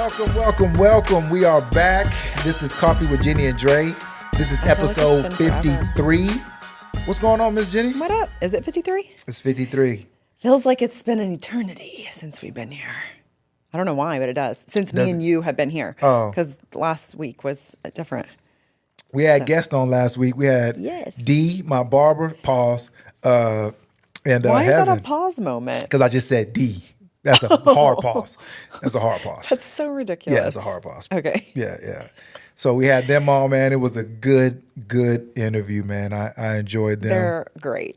Welcome. We are back. This is Coffee with Jenni and Dre. This is episode 53. What's going on, Miss Jenni? What up? Is it 53? It's 53. Feels like it's been an eternity since we've been here. I don't know why, but it does. Since me and you have been here. Oh. Because last week was different. We had guests on last week. We had D, my barber, pause. And why is Heaven. that a pause moment? Because I just said D. That's a hard pause. That's That's so ridiculous. Yeah, it's a hard pause. Okay. Yeah. So we had them on, man. It was a good interview, man. I enjoyed them.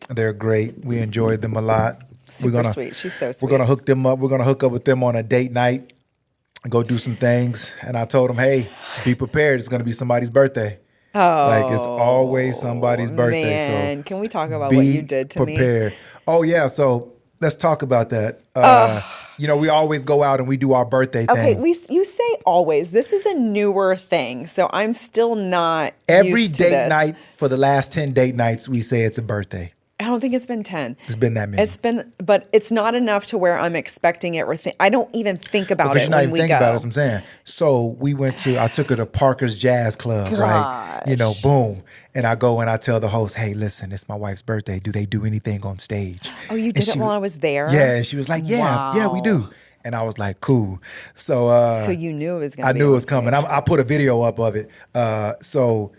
They're great. We enjoyed them a lot. Super sweet. She's so sweet. We're going to hook them up. We're going to hook up with them on a date night and go do some things. And I told them, hey, be prepared. It's going to be somebody's birthday. Oh, like it's always somebody's birthday. Man. So can we talk about what you did to me? Be prepared. Oh, yeah. So let's talk about that. We always go out and we do our birthday thing. Okay, you say always. This is a newer thing, so I'm still not Every used to date this. night for the last 10 date nights, we say it's a birthday. I don't think it's been 10. It's been that many. But it's not enough to where I'm expecting it or I don't even think about it when we go. About it, that's what I'm saying. So I took her to Parker's Jazz Club, right? Boom. And I go and I tell the host, hey, listen, it's my wife's birthday. Do they do anything on stage? Oh, you did it while I was there? Yeah. And she was like, yeah, we do. And I was like, cool. So you knew it was going to be I knew it was coming. I put a video up of it. The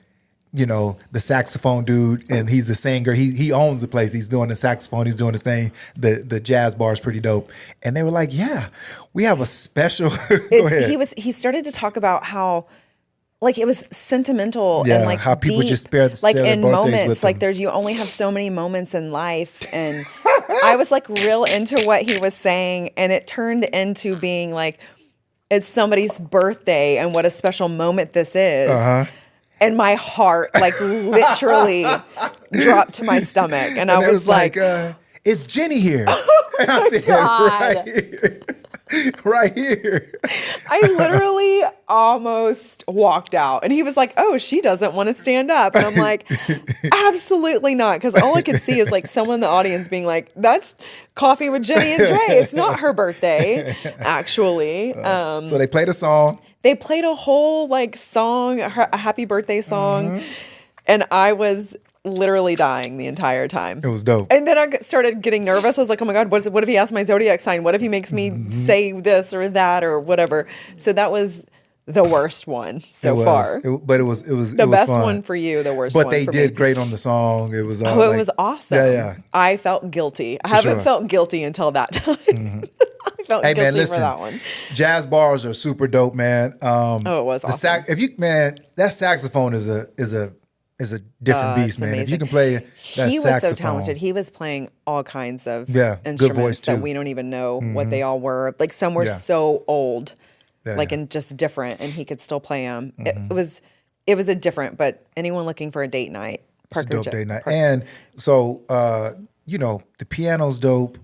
saxophone dude, and he's a singer. He owns the place. He's doing the saxophone. He's doing his thing. The jazz bar is pretty dope. And they were like, yeah, we have a special. Go ahead. He started to talk about how, like, it was sentimental and like how people deep, just spare like their in birthdays moments. with Like them. you only have so many moments in life, and I was like real into what he was saying, and it turned into being like, it's somebody's birthday, and what a special moment this is. And my heart, like, literally dropped to my stomach. And I was like, it's Jenni here. And I said, right here. I literally almost walked out. And he was like, oh, she doesn't want to stand up. And I'm like, absolutely not. Because all I could see is like someone in the audience being like, that's Coffee with Jenni and Dre. It's not her birthday, actually. So they played a song. They played a whole like song, a happy birthday song. And I was literally dying the entire time. It was dope. And then I started getting nervous. I was like, oh my God, what if he asks my zodiac sign? What if he makes me say this or that or whatever? So that was the worst one so far. But it was the best fun. One for you, the worst one for me. But they did great on the song. It was it was awesome. Yeah. I felt guilty. I haven't felt guilty until that time. I felt guilty for that one. Jazz bars are super dope, man. It was awesome. That saxophone is a different beast, man. Amazing. If you can play that saxophone. He was so talented. He was playing all kinds of instruments good voice too. that we don't even know what they all were. Like some were so old, and just different, and he could still play them. It was a different, but anyone looking for a date night, Parker date night. And so, the piano's dope.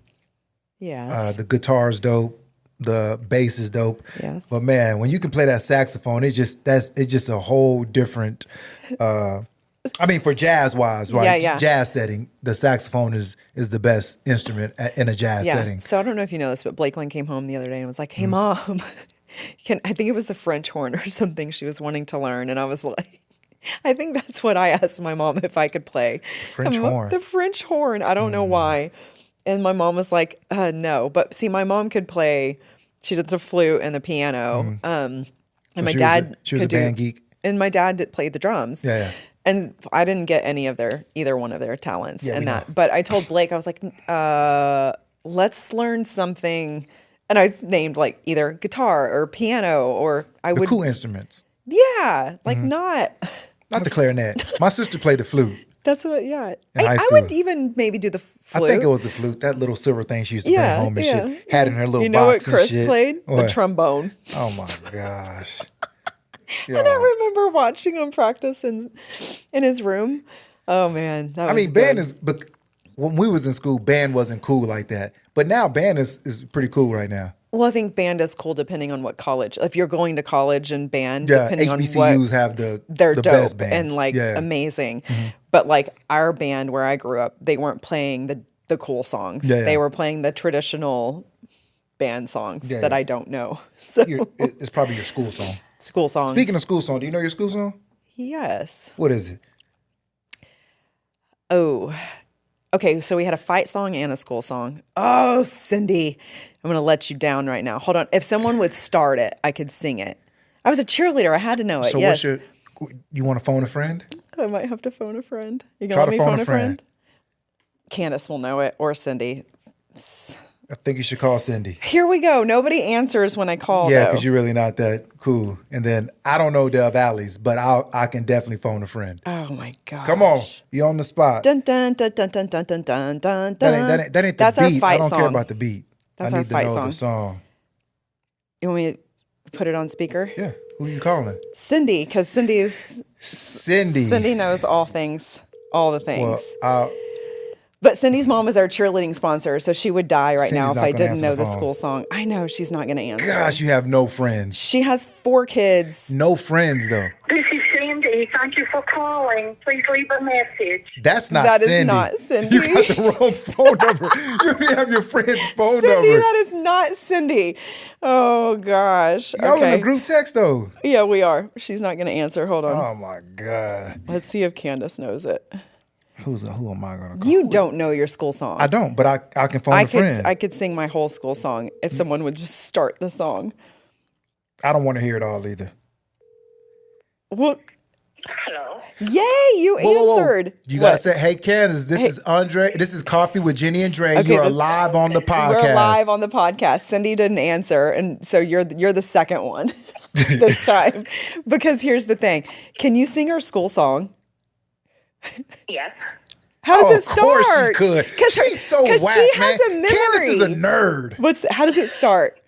Yes. The guitar's dope. The bass is dope. Yes. But man, when you can play that saxophone, it's just a whole different. For jazz wise, right? Yeah. Jazz setting, the saxophone is the best instrument in a jazz setting. So I don't know if you know this, but Blakelyn came home the other day and was like, "Hey, Mom, I think it was the French horn or something she was wanting to learn," and I was like. I think that's what I asked my mom if I could play. French horn. The French horn. I don't know why. And my mom was like, no. But see, my mom could play, she did the flute and the piano. And my dad she was a band geek. And my dad played the drums. Yeah. And I didn't get either one of their talents in that. But I told Blake, I was like, let's learn something. And I named like either guitar or piano or the cool instruments. Yeah. Like not the clarinet. My sister played the flute. That's what, I would even maybe do the flute. I think it was the flute, that little silver thing she used to bring home and shit. Had in her little box. You know what Chris and shit. played? What? The trombone. Oh my gosh. And I remember watching him practice in his room. Oh man. Band is, but when we was in school, band wasn't cool like that. But now band is pretty cool right now. Well, I think band is cool depending on what college. If you're going to college and band, depending on what HBCUs have they're the dope best bands. And amazing. But like our band where I grew up, they weren't playing the cool songs. They were playing the traditional band songs Yeah, that yeah. I don't know. So It's probably your school song. school songs. Speaking of school song, do you know your school song? Yes. What is it? Oh, okay. So we had a fight song and a school song. Oh, Cindy, I'm going to let you down right now. Hold on. If someone would start it, I could sing it. I was a cheerleader. I had to know it. So yes. you want to phone a friend? I might have to phone a friend. You Try gonna to let me phone a friend. Candace will know it, or Cindy. I think you should call Cindy. Here we go. Nobody answers when I call. Yeah, though. because you're really not that cool. And then I don't know Del Valleys, but I can definitely phone a friend. Oh my god. Come on, you on the spot. Dun dun dun dun dun dun dun dun dun. That ain't the That's beat. our fight I don't song. care about the beat. That's I our need to fight know song. the song. You want me to put it on speaker? Yeah, who are you calling? Cindy, because Cindy knows all things, all the things. Well, But Cindy's mom is our cheerleading sponsor, so she would die right Cindy's now if not I gonna didn't answer know the the phone. school song. I know she's not going to answer. gosh, you have no friends. She has 4 kids. No friends though. This is Cindy. Thank you for calling. Please leave a message. That's not That is Cindy. not Cindy. You got the wrong phone number. You don't have your friend's phone Cindy, number. that is not Cindy. Oh gosh. Y'all in Okay. the group text though. Yeah, we are. She's not going to answer. Hold on. Oh my god. Let's see if Candace knows it. Who am I gonna call? You don't know your school song. I don't, but I can phone a friend. I could sing my whole school song if someone would just start the song. I don't want to hear it all either. Well, Hello. yay, you Whoa. answered. You gotta What? say, hey Candace, this is Andre. This is Coffee with Jenni and Dre. Okay, you are this- live on the podcast. We're live on the podcast. Cindy didn't answer, and so you're the second one this time. Because here's the thing: can you sing our school song? Yes. How does it Of course start? she could. She's so whack, she man. has a memory. Candace is a nerd. How does it start?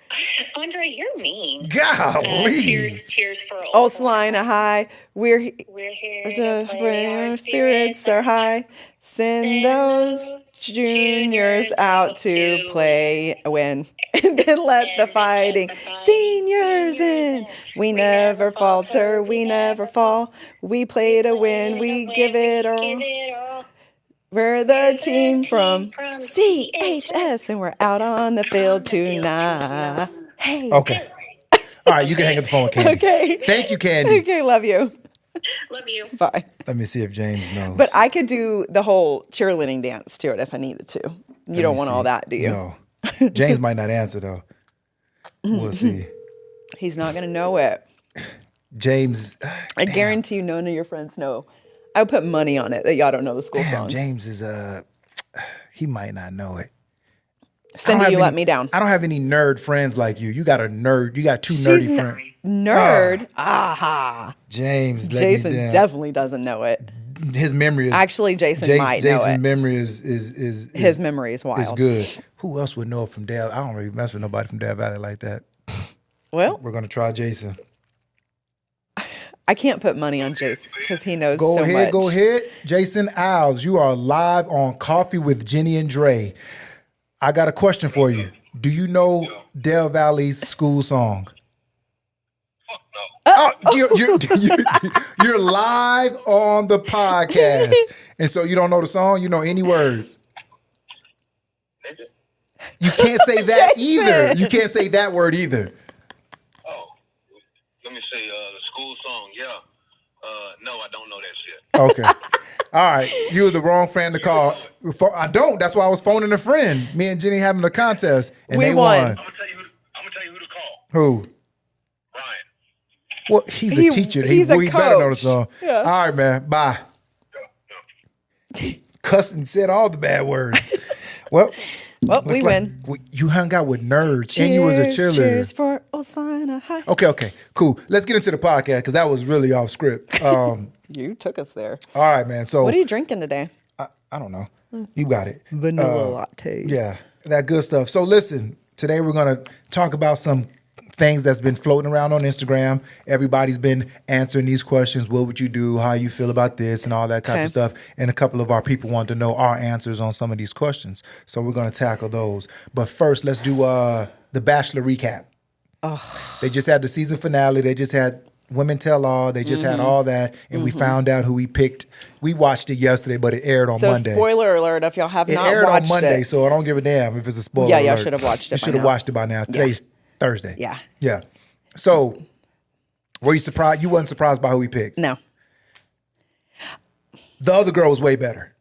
Andre, you're mean. Golly. Cheers for Old Salina High, we're We're here to to play play our our spirits are high. Send those juniors out to play win. And then let the fighting seniors in. We never falter, we never fall. We play to win, we give it all. We're the team from CHS, and we're out on the field tonight. Hey. Okay. All right, you can hang up the phone with Candy. Okay. Thank you, Candy. Okay, love you. Love you. Bye. Let me see if James knows. But I could do the whole cheerleading dance to it if I needed to. You don't want all that, do you? No. James might not answer though. We'll see. He's not going to know it. James. I guarantee you none of your friends know. I would put money on it that y'all don't know the school Damn, song. James is he might not know it. Cindy, you let me down. I don't have any nerd friends like you. You got a nerd. You got 2 She's nerdy friends. Nerd. Aha. James, let Jason me down. definitely doesn't know it. His memory is Actually, Jason might know Jason's it. memory is His memory is is wild. good. Who else would know it from Dale? I don't really mess with nobody from Dale Valley like that. Well, We're gonna try Jason. I can't put money on Jason because he knows Go so ahead, much. go ahead. Jason Ives, you are live on Coffee with Jenni and Dre. I got a question for you. Do you know Dale Valley's school song? Oh, you're live on the podcast. And so you don't know the song? You know any words? You can't say that either. You can't say that word either. Oh, let me see. The school song. Yeah. No, I don't know that shit. Okay. All right. You were the wrong friend to call. I don't. That's why I was phoning a friend. Me and Jenny having a contest. And We they won. I'm gonna tell you who to call. Who? Ryan. Well, he's He- a teacher. he's a He better know the coach. song. Yeah. All right, man. Bye. Cussed and said all the bad words. Well, Well, looks we like win. You hung out with nerds and you was a cheerleader. Cheers for Osana High. Okay, cool. Let's get into the podcast because that was really off script. All You took us there. right, man. So What are you drinking today? I don't know. You got it. Vanilla lattes. Yeah, that good stuff. So listen, today we're going to talk about some things that's been floating around on Instagram. Everybody's been answering these questions. What would you do? How you feel about this and all that type Okay. of stuff. And a couple of our people want to know our answers on some of these questions. So we're going to tackle those. But first, let's do the Bachelor recap. They just had the season finale. They just had Women Tell All. They just had all that, and we found out who we picked. We watched it yesterday, but it aired on So Monday. spoiler alert if y'all have It not aired on watched Monday, it. so I don't give a damn if it's a spoiler. Yeah, y'all alert. should have watched it You by should have now. watched it by now. Today's Thursday. Yeah. Yeah. So, were you surprised? You wasn't surprised by who we picked? No. The other girl was way better.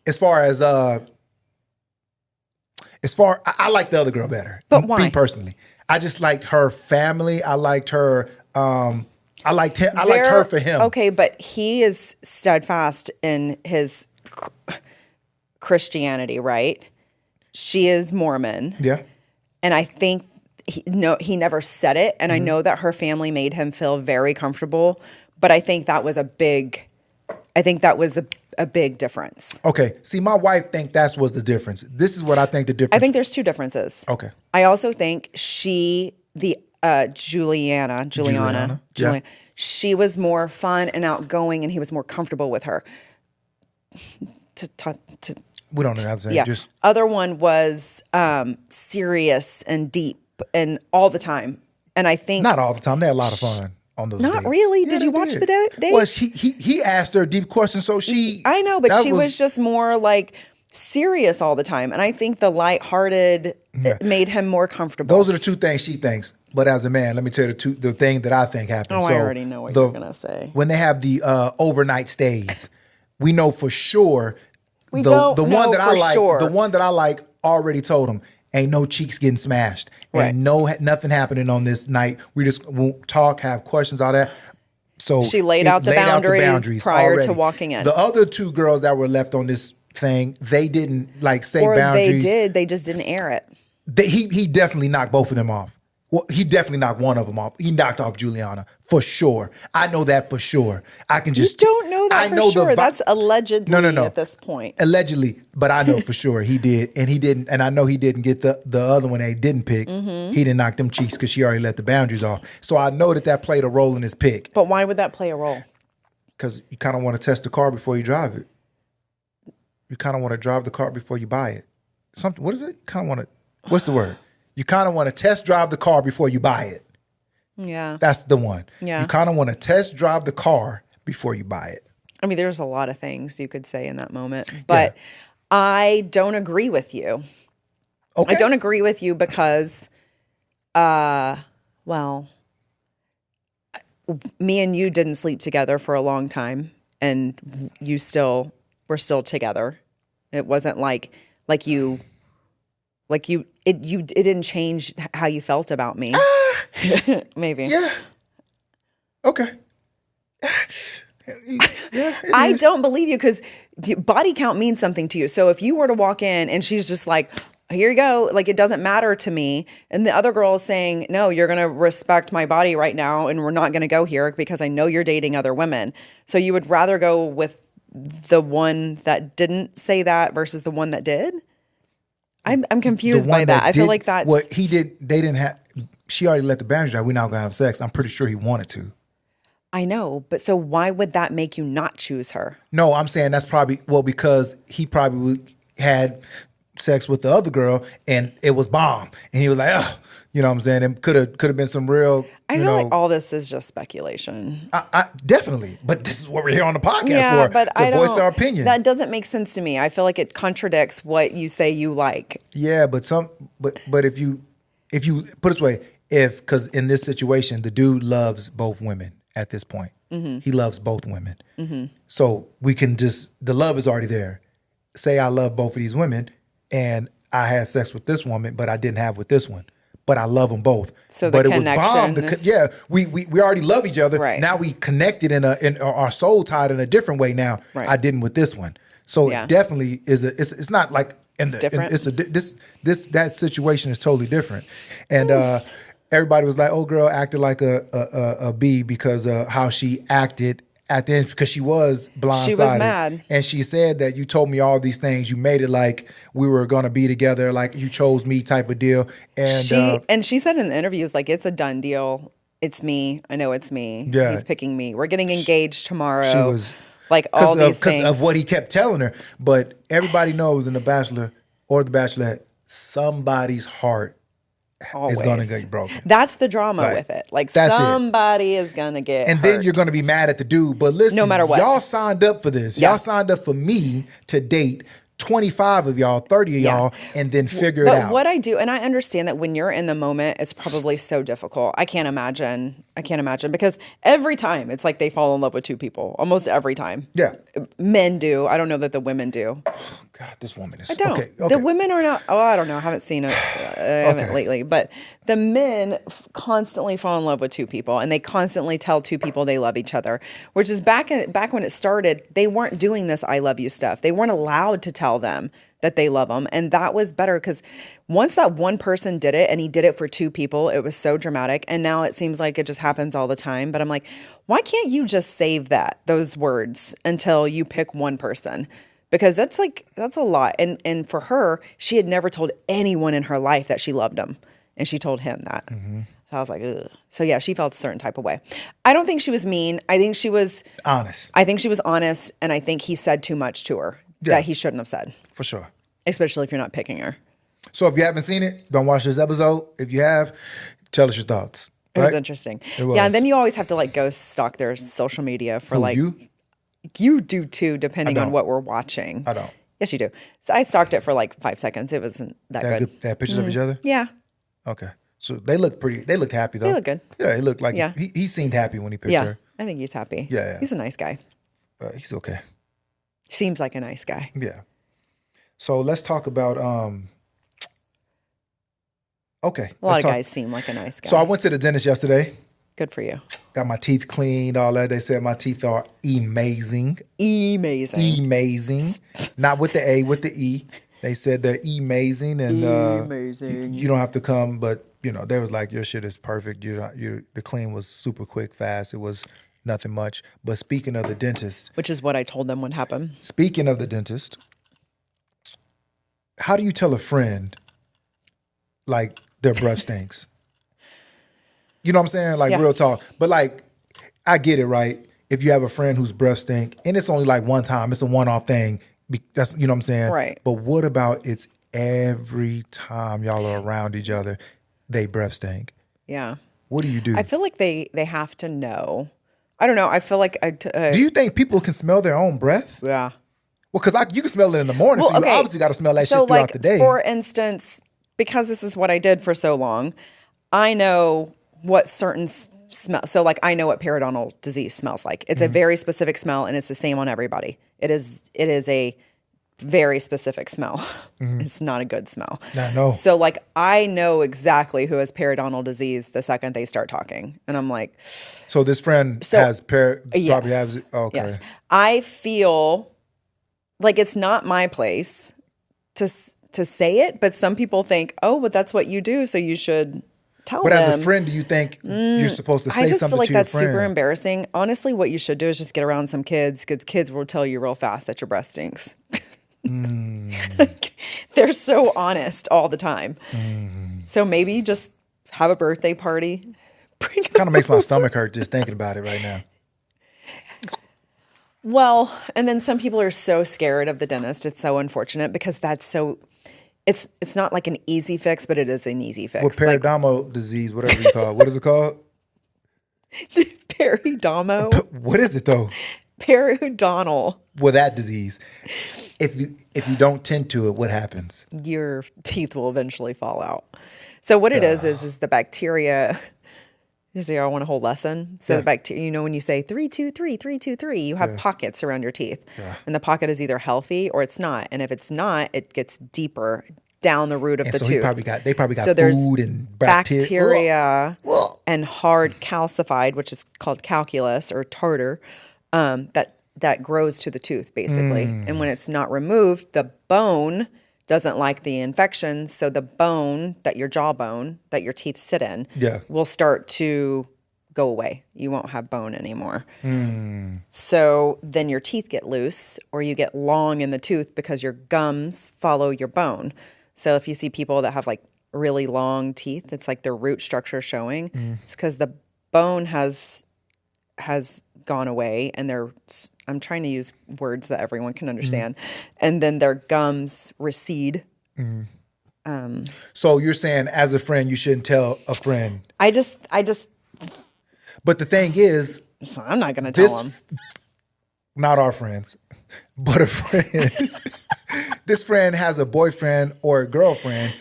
As far as I like the other girl better. But why? Me personally. I just liked her family. I liked her. I liked him. I liked her for him. Okay, but he is steadfast in his Christianity, right? She is Mormon. Yeah. And I think he never said it. And I know that her family made him feel very comfortable. But I think that was a big difference. Okay. See, my wife think that was the difference. This is what I think the difference. I think there's two differences. Okay. I also think Juliana, Yeah. she was more fun and outgoing, and he was more comfortable with her. We don't know how to say. Yeah. Just Other one was serious and deep and all the time. And I think not all the time. They had a lot of fun on those. Not dates. really. Yeah, Did you they watch did. the date? Well, he asked her deep questions, so she. I know, but that she was just more like serious all the time. And I think the lighthearted made him more comfortable. Those are the two things she thinks. But as a man, let me tell you the thing that I think happened. Oh, so I already know what you're gonna say. When they have the overnight stays, we know for sure. We don't the know one that I for like, sure. the one that I like, already told him, ain't no cheeks getting smashed, Right. ain't nothing happening on this night. We just won't talk, have questions, all that. So She laid out the boundaries prior to walking in. The other two girls that were left on this thing, they didn't like say or boundaries. they did. They just didn't air it. He definitely knocked both of them off. Well, he definitely knocked one of them off. He knocked off Juliana for sure. I know that for sure. I can just. You don't know that I for know sure. That's allegedly No. at this point. Allegedly, but I know for sure he did, and he didn't. And I know he didn't get the other one they didn't pick. Mm-hmm. He didn't knock them cheeks because she already let the boundaries off. So I know that played a role in his pick. But why would that play a role? Because you kind of want to test the car before you drive it. You kind of want to drive the car before you buy it. Something. What is it? Kind of want to. What's the word? You kind of want to test drive the car before you buy it. Yeah. That's the one. Yeah. You kind of want to test drive the car before you buy it. I mean, there's a lot of things you could say in that moment, but I don't agree with you. Okay. I don't agree with you because, well, me and you didn't sleep together for a long time, and we're still together. It wasn't like it didn't change how you felt about me. Maybe. Yeah. Okay. Yeah. I don't believe you because body count means something to you. So if you were to walk in and she's just like, here you go, like it doesn't matter to me. And the other girl is saying, no, you're going to respect my body right now and we're not going to go here because I know you're dating other women. So you would rather go with the one that didn't say that versus the one that did? I'm confused by that. I feel like that's... What he did, they didn't have... She already let the boundaries out. We're not going to have sex. I'm pretty sure he wanted to. I know, but so why would that make you not choose her? No, I'm saying that's probably... Well, because he probably had sex with the other girl and it was bomb. And he was like, oh, you know what I'm saying? It could have been some real... I feel like all this is just speculation. I definitely. But this is what we're here on the podcast for. But to voice our opinion. That doesn't make sense to me. I feel like it contradicts what you say you like. Yeah, but if you put it this way, because in this situation, the dude loves both women at this point. Mm-hmm. He loves both women. Mm-hmm. So we can the love is already there. Say I love both of these women and I had sex with this woman, but I didn't have with this one. But I love them both. So the connection we already love each other. Right. Now we connected in our soul tied in a different way now. Right. I didn't with this one. So it definitely is it's not like different. That situation is totally different. And everybody was like, "Oh, girl acted like a bee because how she acted at the end because she was blindsided. She was mad, and she said that you told me all these things. You made it like we were gonna be together, like you chose me, type of deal." And she said in the interviews like it's a done deal. It's me. I know it's me. Yeah. He's picking me. We're getting engaged tomorrow. She was like all these things because of what he kept telling her. But everybody knows in The Bachelor or The Bachelorette, somebody's heart Always. is going to get broken. That's the drama Like, with it. Like that's it. somebody is going to get And hurt. then you're going to be mad at the dude. But listen, No matter what. y'all signed up for this. Yeah. Y'all signed up for me to date 25 of y'all, 30 of y'all, and then figure it But out. what I do, and I understand that when you're in the moment, it's probably so difficult. I can't imagine because every time it's like they fall in love with two people, almost every time. Yeah. Men do. I don't know that the women do. God, this woman is... I don't. Okay. The women are not, I don't know. I haven't seen it. I haven't lately. But the men constantly fall in love with two people and they constantly tell two people they love each other, which is back when it started, they weren't doing this I love you stuff. They weren't allowed to tell them that they love them. And that was better because once that one person did it and he did it for two people, it was so dramatic. And now it seems like it just happens all the time. But I'm like, why can't you just save those words until you pick one person? Because that's a lot. And for her, she had never told anyone in her life that she loved him. And she told him that. Mm-hmm. So I was like, ugh. So yeah, she felt a certain type of way. I don't think she was mean. I think she was honest. I think she was honest. And I think he said too much to her that he shouldn't have said. For sure. Especially if you're not picking her. So if you haven't seen it, don't watch this episode. If you have, tell us your thoughts. It was interesting. It was. Yeah, and then you always have to like go stalk their social media for you do too, depending on what we're watching. I don't. Yes, you do. So I stalked it for like 5 seconds. It wasn't that good. They had pictures of each other? Yeah. Okay. So they looked happy though. They look good. Yeah, he looked like Yeah. he seemed happy when he picked Yeah. her. I think he's happy. Yeah. He's a nice guy. He's okay. Seems like a nice guy. Yeah. So let's talk about okay. A lot of guys seem like a nice guy. So I went to the dentist yesterday. Good for you. Got my teeth cleaned, all that. They said my teeth are amazing. Amazing. Not with the A, with the E. They said they're amazing, and amazing. You don't have to come, but they was like, your shit is perfect. The clean was super quick, fast. It was nothing much. But speaking of the dentist, which is what I told them would happen. Speaking of the dentist, how do you tell a friend like their breath stinks? You know what I'm saying? Like real talk. But like, I get it, right? If you have a friend whose breath stink, and it's only like one time, it's a one-off thing. That's what I'm saying? Right. But what about it's every time y'all are around each other, they breath stink? Yeah. What do you do? I feel like they have to know. I don't know. I feel like do you think people can smell their own breath? Yeah. Well, because you can smell it in the morning, so you obviously got to smell that shit throughout the day. For instance, because this is what I did for so long, I know what certain smell. So like I know what periodontal disease smells like. It's a very specific smell, and it's the same on everybody. It is a very specific smell. It's not a good smell. I know. So like I know exactly who has periodontal disease the second they start talking, and I'm like. So this friend probably has it. Okay. Yes. I feel like it's not my place to say it, but some people think, oh, but that's what you do, so you should tell them. But as a friend, do you think you're supposed to say something to your friend? I just feel like that's super embarrassing. Honestly, what you should do is just get around some kids, because kids will tell you real fast that your breath stinks. They're so honest all the time. So maybe just have a birthday party. Kind of makes my stomach hurt just thinking about it right now. Well, and then some people are so scared of the dentist. It's so unfortunate because that's so. It's not like an easy fix, but it is an easy fix. Well, periodontal disease, whatever you call it. What is it called? Periodontal. What is it though? Periodontal. Well, that disease. If you don't tend to it, what happens? Your teeth will eventually fall out. So what it is the bacteria. Is there want a whole lesson? So the bacteria, when you say 3, 2, 3, 3, 2, 3, you have pockets around your teeth. Yeah. And the pocket is either healthy or it's not. And if it's not, it gets deeper down the root of the tooth. They probably got so there's food and bacteria and hard calcified, which is called calculus or tartar, that grows to the tooth basically. And when it's not removed, the bone doesn't like the infection, so the bone, your jawbone that your teeth sit in, will start to go away. You won't have bone anymore. So then your teeth get loose, or you get long in the tooth because your gums follow your bone. So if you see people that have like really long teeth, it's like their root structure showing. It's because the bone has gone away, and I'm trying to use words that everyone can understand, and then their gums recede, So you're saying as a friend, you shouldn't tell a friend. I just, But the thing is, so I'm not going to tell him. not our friends, but a friend. This friend has a boyfriend or a girlfriend.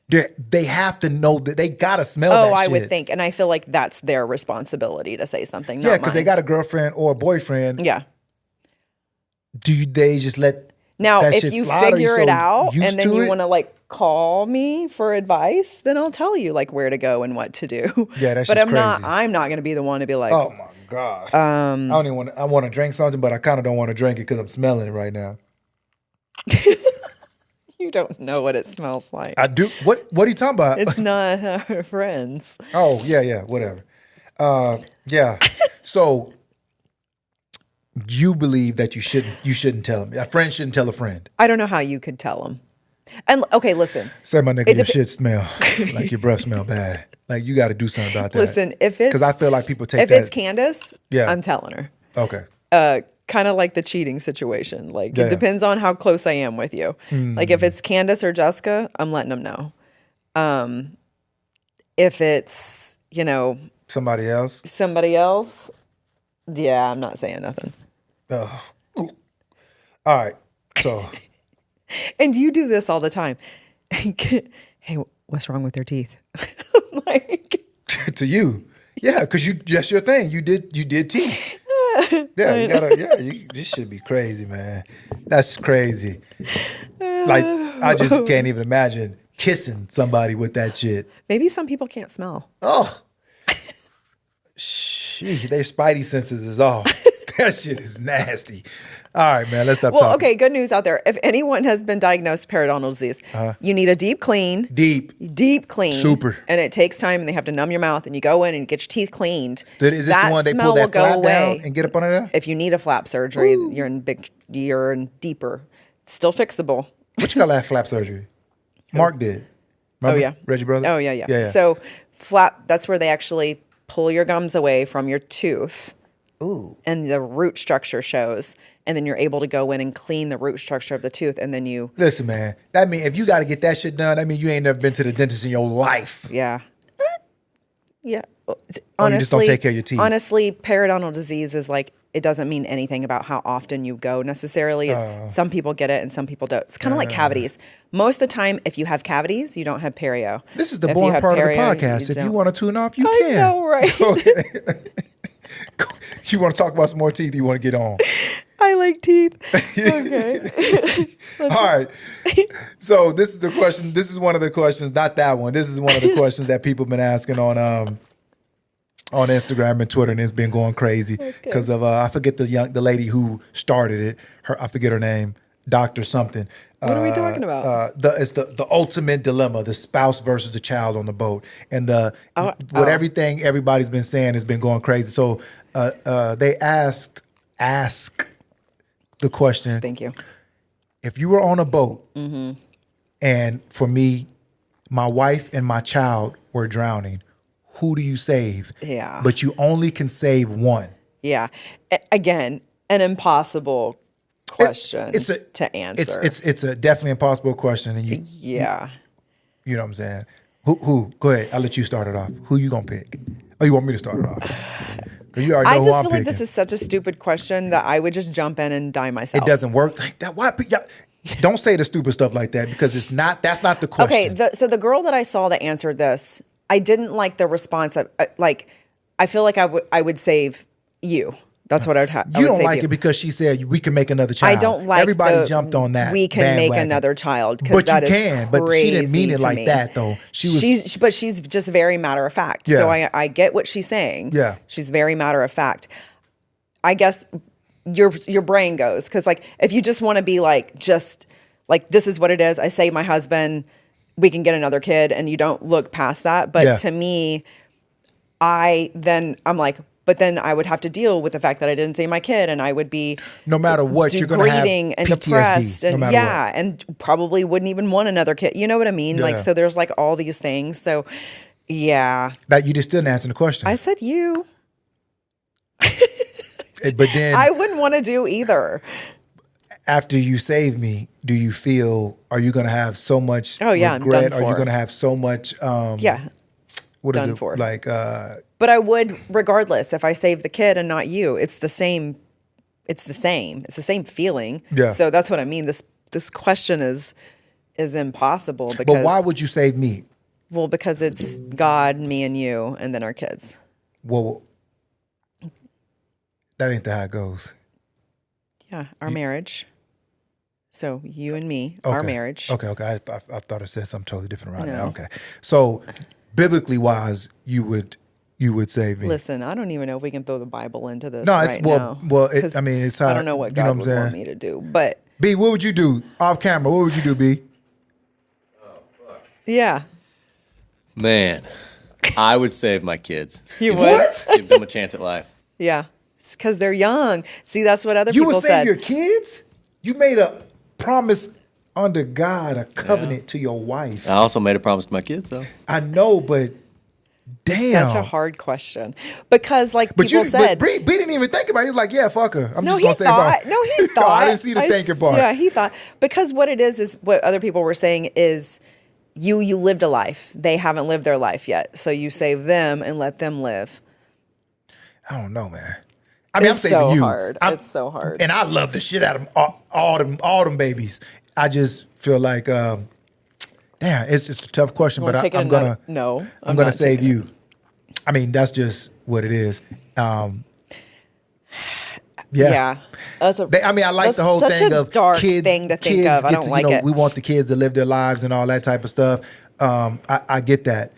They have to know that they gotta smell that shit. I would think, and I feel like that's their responsibility to say something. Yeah, because they got a girlfriend or a boyfriend. Yeah. They just let now that if shit you slide, figure it out used and then to you it? want to like call me for advice, then I'll tell you like where to go and what to do. Yeah, that's but just I'm not going to be the one to be like, oh my god. I don't even want. I want to drink something, but I kind of don't want to drink it because I'm smelling it right now. you don't know what it smells like. I do. What are you talking about? It's not our friends. Oh yeah, whatever. Yeah. So you believe that you shouldn't tell them. A friend shouldn't tell a friend. I don't know how you could tell them. And okay, listen. Say my nigga, your shit smell like your breath smell bad. Like you got to do something about that. Listen, if it's because I feel like people take if that. it's Candace, Yeah. I'm telling her. Okay. Kind of like the cheating situation. Like Yeah. it depends on how close I am with you. Like if it's Candace or Jessica, I'm letting them know. If it's, Somebody else. somebody else, yeah, I'm not saying nothing. All right. So And you do this all the time. Hey, what's wrong with your teeth? Like, to you, yeah, because that's your thing. You did teeth. Yeah, you gotta. Yeah, this should be crazy, man. That's crazy. Like I just can't even imagine kissing somebody with that shit. maybe some people can't smell. Oh, their spidey senses is off. That shit is nasty. All right, man. Let's stop Well, talking. okay, good news out there. If anyone has been diagnosed with periodontal disease, you need a deep clean. Deep clean. Super. And it takes time and they have to numb your mouth and you go in and get your teeth cleaned. Is this that the one they smell pull will that go flap away. down and get up under there? If you need a flap surgery, you're in deeper. It's still fixable. What you call that flap surgery? Mark did. Remember? Oh, yeah. Reggie brother? Oh, yeah. So flap, that's where they actually pull your gums away from your tooth. Ooh. And the root structure shows. And then you're able to go in and clean the root structure of the tooth. And then you... Listen, man. That mean if you got to get that shit done, that mean you ain't never been to the dentist in your life. Yeah. Yeah. Honestly, you just don't take care of your teeth. Honestly, periodontal disease is like, it doesn't mean anything about how often you go necessarily. Some people get it and some people don't. It's kind of like cavities. Most of the time, if you have cavities, you don't have perio. This is the If you boring have part of the perio, podcast. If you don't. want to tune off, you I can. know, right? Okay. You want to talk about some more teeth? You want to get on? I like teeth. Okay. All right. So this is the question. This is one of the questions, not that one. This is one of the questions that people have been asking on Instagram and Twitter, and it's been going crazy because of I forget the lady who started it. I forget her name, Dr. something. What are we talking about? It's the ultimate dilemma: the spouse versus the child on the boat, and everything everybody's been saying has been going crazy. So they ask the question. Thank you. If you were on a boat, Mm-hmm. and for me, my wife and my child were drowning, who do you save? Yeah. But you only can save one. Yeah. Again, an impossible question to answer. It's a definitely impossible question, and you know what I'm saying. Who? Go ahead. I'll let you start it off. Who you gonna pick? Oh, you want me to start it off? Because you already know I who just I'm feel like picking. this is such a stupid question that I would just jump in and die myself. It doesn't work like that. Why? Don't say the stupid stuff like that because it's not. That's not the question. Okay, so the girl that I saw that answered this, I didn't like the response. I feel like I would save you. That's what I would have. You don't like it because she said we can make another child. I don't like. Everybody jumped on that. We can bandwagon. make another child. But that you is can. But she didn't mean it crazy like to me. that though. She's just very matter of fact. Yeah. So I get what she's saying. Yeah. She's very matter of fact. I guess your brain goes because like if you just want to be like just like this is what it is. I save my husband. We can get another kid, and you don't look past that. But to me, I'm like. But then I would have to deal with the fact that I didn't save my kid, and I would be no matter what you're going to have grieving and PTSD, depressed, and no matter what. and probably wouldn't even want another kid. You know what I mean? Yeah. Like so, there's like all these things. So, yeah, That you just didn't answer the question. I said you. But then I wouldn't want to do either. after you save me, do you feel, are you going to have so much Oh, yeah, I'm regret? done Are you for. going to have so much, Yeah. what is Done it? for. Like, But I would, regardless, if I save the kid and not you, it's the same. It's the same. It's the same feeling. Yeah. So that's what I mean. This question is impossible because. but why would you save me? Well, because it's God, me, and you, and then our kids. Well, that ain't how it goes. Yeah, our marriage. So you and me, our marriage. Okay. I thought it said something totally different right now. No. Okay. So, biblically wise, you would save me. Listen, I don't even know if we can throw the Bible into this No, it's right well, now. well. 'Cause It's how, I don't know what you God know would what I'm want saying. me to do, but B, what would you do off camera? What would you do, B? yeah, Man, I would save my kids. you would. What? Give them a chance at life. Yeah, because they're young. See, that's what other You people would save said. your kids? You made a promise under God, a covenant to your wife. I also made a promise to my kids, though. I know, but damn. Such a hard question because, like But people said, but B didn't even think about it. He was like, yeah, fuck her. I'm no, just he gonna save thought. my. No, he thought. I didn't see the thinking part. Yeah, he thought because what it is what other people were saying is you lived a life. They haven't lived their life yet, so you save them and let them live. I don't know, man. I mean, It's I'm saving so you. hard. It's so hard. And I love the shit out of all them babies. I just feel like, damn, it's a tough question, but I'm gonna save you. I mean, that's just what it is. Yeah. That's I like the whole such thing a of dark kids. thing to think kids of. I get don't to, like it. We want the kids to live their lives and all that type of stuff. I get that.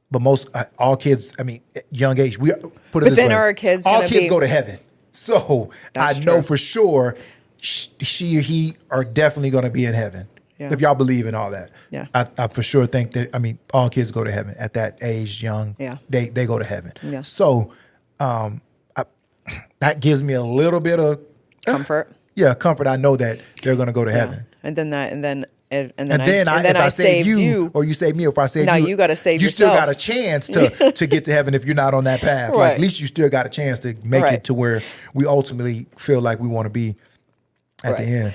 But all kids, I mean, young age, we put it But this then way. are our kids all gonna kids be- go to heaven. So That's I know true. for sure she or he are definitely going to be in heaven. Yeah. If y'all believe in all that. Yeah. I for sure think that, I mean, all kids go to heaven at that age, young. Yeah. They go to heaven. Yeah. So that gives me a little bit of comfort. yeah, comfort. I know that they're going to go to heaven. And then And then I if I save saved you, or you save me, or if I save Now you, you gotta save you still yourself. got a chance to get to heaven if you're not on that path. Like Right. at least you still got a chance to make Right. it to where we ultimately feel like we want to be at the Right. end.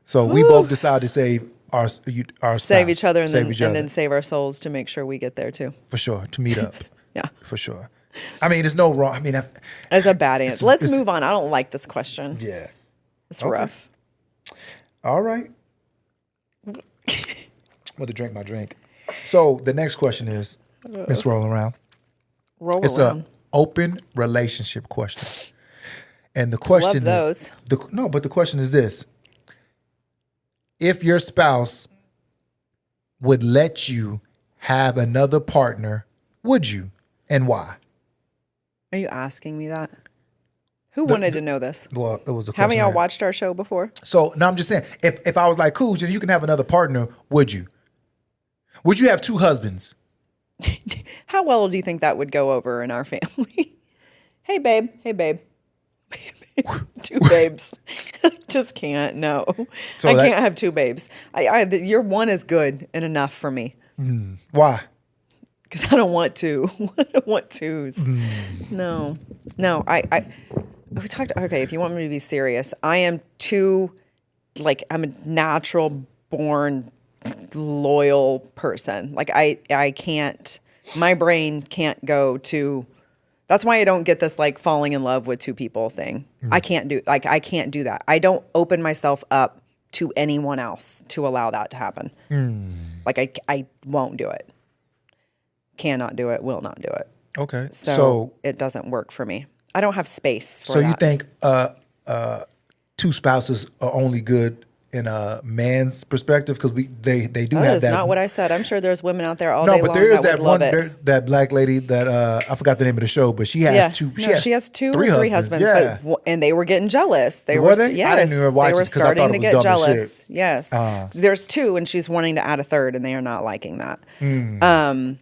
So we both decided to save our spouse, save each other and save then each and other, then save our souls to make sure we get there too. for sure, to meet up. Yeah. For sure. I mean, there's no wrong. I mean, That's a bad answer. Let's it's- move on. I don't like this question. yeah. It's rough. All right. I'm going to drink my drink. So the next question is, let's roll around. Roll It's around. an open relationship question. And the question those. but the question is this. If your spouse would let you have another partner, would you? And why? Are you asking me that? Who wanted to know this? Well, it was a question. Haven't y'all I- watched our show before? So now I'm just saying, if I was like, cool, Jenny, you can have another partner, would you? Would you have two husbands? How well do you think that would go over in our family? Hey, babe. Hey, babe. Two babes. Just can't. No, So I that- can't have two babes. Your one is good and enough for me Why? because I don't want two. I don't want twos. No. We talked. Okay, if you want me to be serious, I am too. Like I'm a natural born loyal person. Like I can't. My brain can't go to. That's why I don't get this like falling in love with two people thing. I can't do that. I don't open myself up to anyone else to allow that to happen. Like I won't do it. Cannot do it, will not do it. Okay. So it doesn't work for me. I don't have space for So that. you think two spouses are only good in a man's perspective because they do That have is that. not what I said. I'm sure there's women out there all No, day but long there is that that would love one it. that black lady that I forgot the name of the show, but she has two. She has two three or three husbands. Yeah. And they were getting jealous. They Were were they? I Yes, didn't even watch they were it 'cause I thought starting it to was get dumb as jealous. shit. Yes, there's two, and she's wanting to add a third, and they are not liking that. Hmm.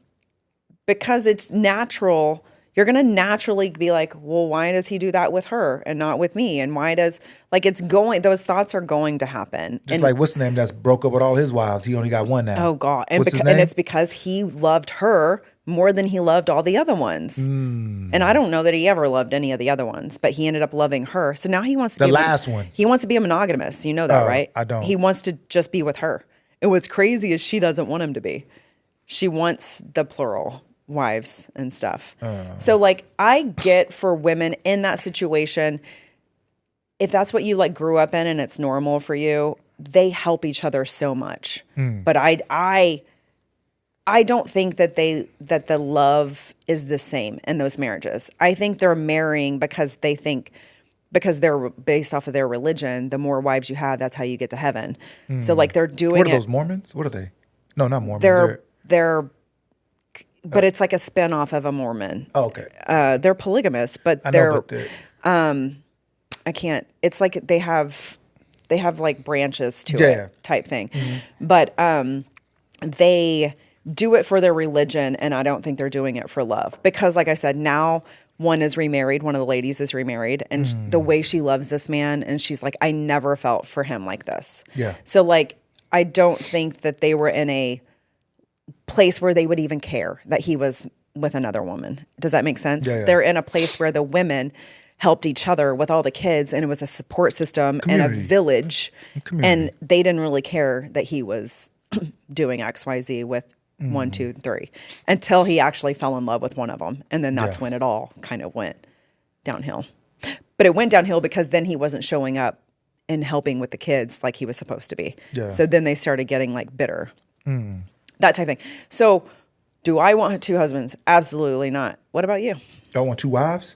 Because it's natural. You're going to naturally be like, well, why does he do that with her and not with me? And why does, like, those thoughts are going to happen. Just like what's the name that's broke up with all his wives? He only got one now. Oh God. And, What's his and name? it's because he loved her more than he loved all the other ones. Mm. And I don't know that he ever loved any of the other ones, but he ended up loving her. So now he wants to The be last one. He wants to be a monogamous. You know that, right? I don't. He wants to just be with her. And what's crazy is she doesn't want him to be. She wants the plural wives and stuff. So like I get for women in that situation, if that's what you like grew up in and it's normal for you, they help each other so much. But I don't think that the love is the same in those marriages. I think they're marrying because they think because they're based off of their religion, the more wives you have, that's how you get to heaven. So like they're doing What are those, Mormons? What are they? No, not Mormons. But it's like a spinoff of a Mormon. Oh, okay. They're polygamous, but I they're know, but I can't. It's like they have like branches to Yeah. it type thing. But they do it for their religion, and I don't think they're doing it for love. Because like I said, now one is remarried, one of the ladies is remarried, and the way she loves this man, and she's like, I never felt for him like this. Yeah. So like I don't think that they were in a place where they would even care that he was with another woman. Does that make sense? Yeah. They're in a place where the women helped each other with all the kids, and it was a support system and a Community. village. Community. And they didn't really care that he was doing XYZ with 1, 2, 3 until he actually fell in love with one of them. And then that's Yeah. when it all kind of went downhill. But it went downhill because then he wasn't showing up and helping with the kids like he was supposed to be. Yeah. So then they started getting like bitter. That type of thing. So do I want 2 husbands? Absolutely not. What about you? Don't want 2 wives?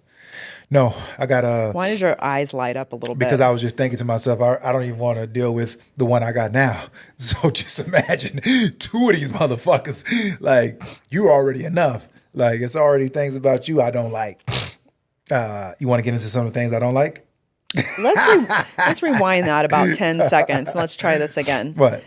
No, I got Why does your eyes light up a little bit? because I was just thinking to myself, I don't even want to deal with the one I got now. So just imagine 2 of these motherfuckers. Like, you're already enough. Like, it's already things about you I don't like. You want to get into some of the things I don't like? Let's rewind that about 10 seconds. And let's try this again. What?